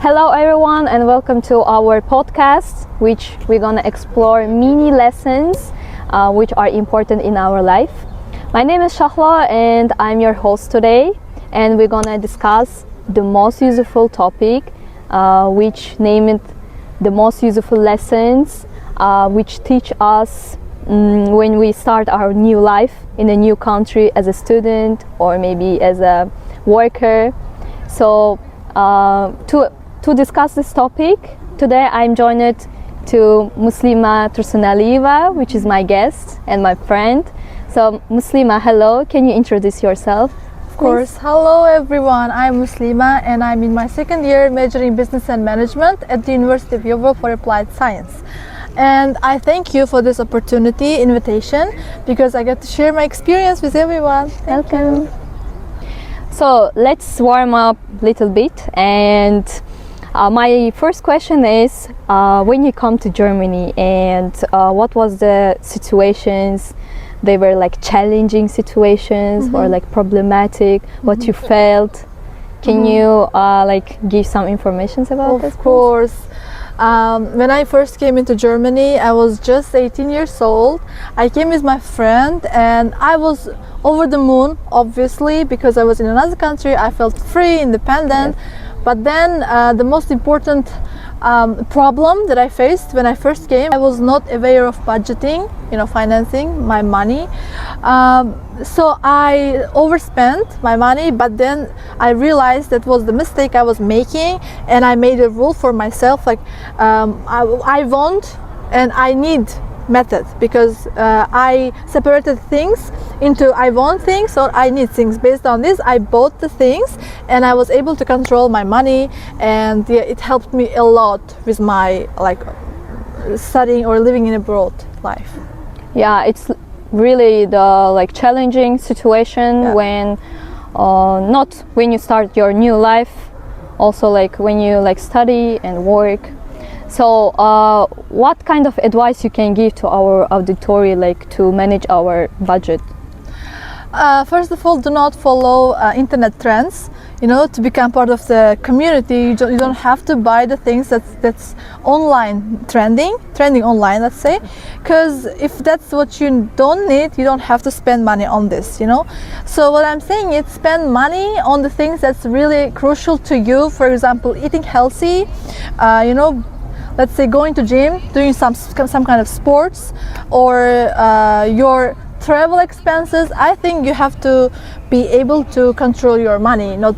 Hello everyone and welcome to our podcast, which we're gonna explore mini lessons which are important in our life. My name is Shahla and I'm your host today, and we're gonna discuss the most useful topic, which named the most useful lessons which teach us when we start our new life in a new country as a student or maybe as a worker. So to discuss this topic, today I'm joined to Muslima Tursunalieva, which is my guest and my friend. So Muslima, hello, can you introduce yourself? Of course. Hello everyone, I'm Muslima and I'm in my second year majoring in business and management at the University of Yeovil for Applied Science. And I thank you for this invitation, because I get to share my experience with everyone. Welcome. So let's warm up a little bit, and my first question is, when you come to Germany, and what was the situations? They were like challenging situations or like problematic, what you felt. Can you like give some information about this? Of course. When I first came into Germany, I was just 18 years old. I came with my friend and I was over the moon, obviously, because I was in another country. I felt free, independent. Yes. But then the most important problem that I faced when I first came, I was not aware of budgeting, financing my money. So I overspent my money, but then I realized that was the mistake I was making, and I made a rule for myself, like I want and I need method, because I separated things into I want things or I need things. Based on this, I bought the things and I was able to control my money, and it helped me a lot with my studying or living in abroad life. Yeah, it's really the challenging situation when not when you start your new life, also when you study and work. So what kind of advice you can give to our auditory to manage our budget? First of all, do not follow internet trends. To become part of the community, you don't have to buy the things that's online trending online, let's say, because if that's what you don't need, you don't have to spend money on this. So what I'm saying is spend money on the things that's really crucial to you. For example, eating healthy, let's say going to gym, doing some kind of sports, or your travel expenses. I think you have to be able to control your money, not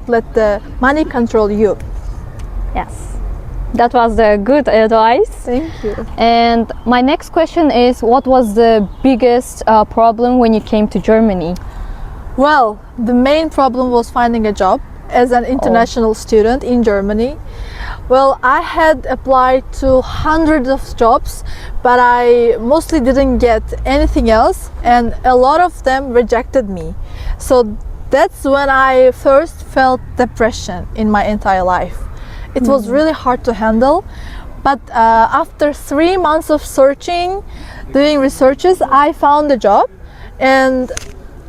let the money control you. Yes, that was the good advice. Thank you. And my next question is, what was the biggest problem when you came to Germany? Well, the main problem was finding a job as an international student in Germany. Well, I had applied to hundreds of jobs, but I mostly didn't get anything else, and a lot of them rejected me. So that's when I first felt depression in my entire life. It was really hard to handle, but after 3 months of searching, doing researches, I found a job.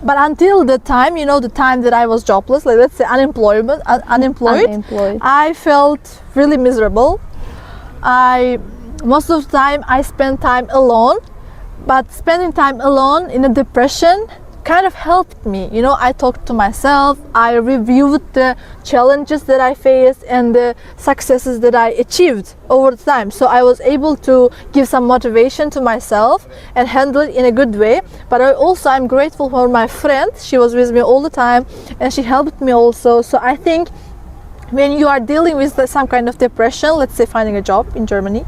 But until the time, the time that I was jobless, let's say unemployed, I felt really miserable. Most of the time I spent time alone, but spending time alone in a depression kind of helped me. I talked to myself, I reviewed the challenges that I faced and the successes that I achieved over time. So I was able to give some motivation to myself and handle it in a good way. But I'm grateful for my friend. She was with me all the time and she helped me also. So I think when you are dealing with some kind of depression, let's say finding a job in Germany,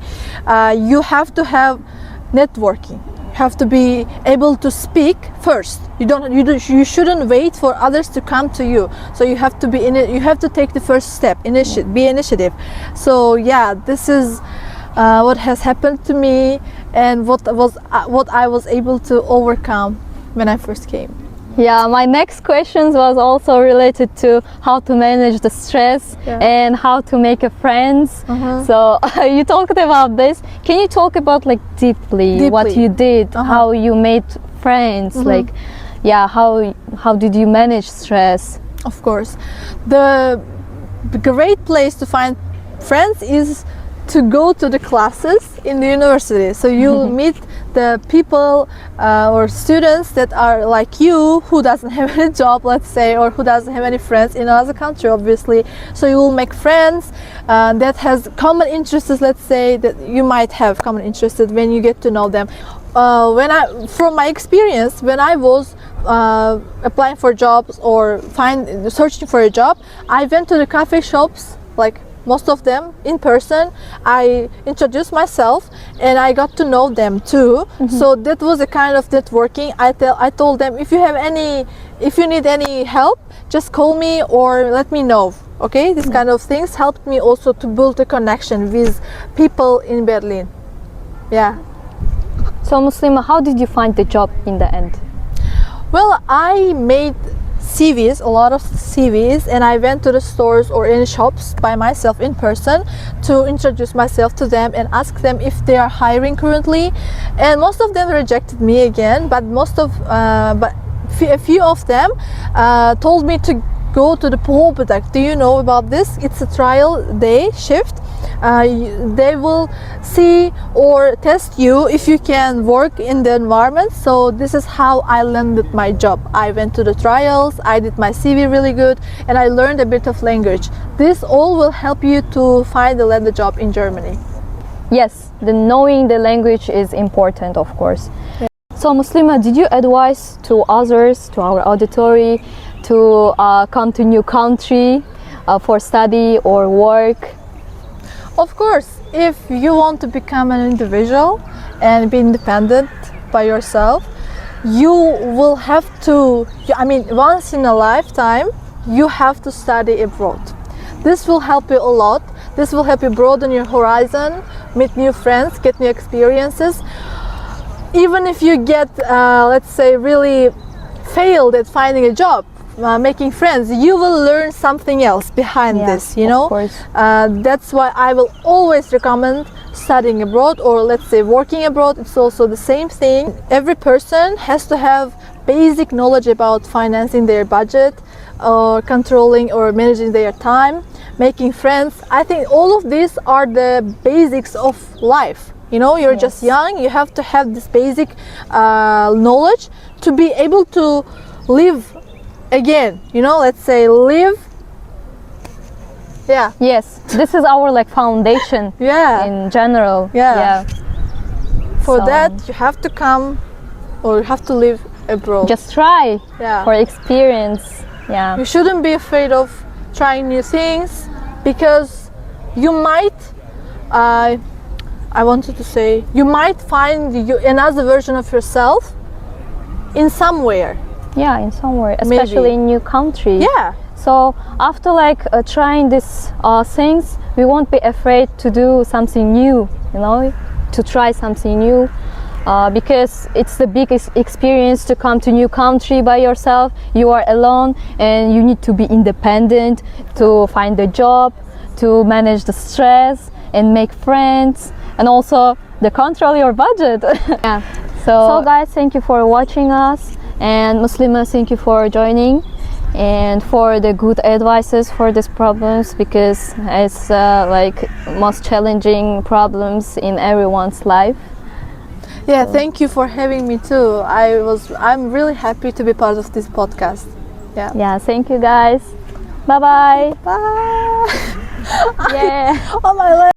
you have to have networking. You have to be able to speak first. You shouldn't wait for others to come to you. So you have to you have to take the first step, be initiative. So yeah, this is what has happened to me, and what I was able to overcome when I first came. Yeah, my next questions was also related to how to manage the stress and how to make a friends. So you talked about this. Can you talk about deeply what you did, how you made friends, how did you manage stress? Of course, the great place to find friends is to go to the classes in the university. So you'll meet the people or students that are like you, who doesn't have any job, let's say, or who doesn't have any friends in another country, obviously. So you will make friends that has common interests, let's say, that you might have common interests when you get to know them. From my experience, when I was applying for jobs or searching for a job, I went to the cafe shops, like most of them in person. I introduced myself and I got to know them too. So that was a kind of networking. I told them, if you need any help, just call me or let me know. Okay, this kind of things helped me also to build a connection with people in Berlin. Yeah. So Muslima, how did you find the job in the end? Well, I made CVs, a lot of CVs, and I went to the stores or in shops by myself in person to introduce myself to them and ask them if they are hiring currently. And most of them rejected me again, but a few of them told me to go to the probedag. Do you know about this? It's a trial day shift. They will see or test you if you can work in the environment. So this is how I landed my job. I went to the trials, I did my CV really good, and I learned a bit of language. This all will help you to find a land job in Germany. Yes, knowing the language is important, of course. Yeah. So Muslima, did you advise to others, to our auditory, to come to new country for study or work? Of course, if you want to become an individual and be independent by yourself, you will have to, once in a lifetime, you have to study abroad. This will help you a lot. This will help you broaden your horizon, meet new friends, get new experiences. Even if you get, let's say, really failed at finding a job, making friends, you will learn something else behind this, you know. Of course. That's why I will always recommend studying abroad, or let's say working abroad. It's also the same thing. Every person has to have basic knowledge about financing their budget, or controlling or managing their time, making friends. I think all of these are the basics of life. You know, you're just young, you have to have this basic knowledge to be able to live again, you know, let's say live. Yeah. Yes, this is our like foundation. Yeah. In general. Yeah. For that, you have to come or you have to live abroad. Just try for experience. Yeah. You shouldn't be afraid of trying new things, because you might, I wanted to say, you might find another version of yourself in somewhere. Yeah, in somewhere, especially in new country. Yeah. So after like trying these things, we won't be afraid to do something new, you know, to try something new, because it's the biggest experience to come to new country by yourself. You are alone and you need to be independent to find a job, to manage the stress and make friends, and also to control your budget. Yeah. So guys, thank you for watching us. And Muslima, thank you for joining and for the good advices for these problems, because it's like most challenging problems in everyone's life. Yeah, thank you for having me too. I'm really happy to be part of this podcast. Yeah. Yeah, thank you guys. Bye bye. Bye. Yeah. Oh, my leg.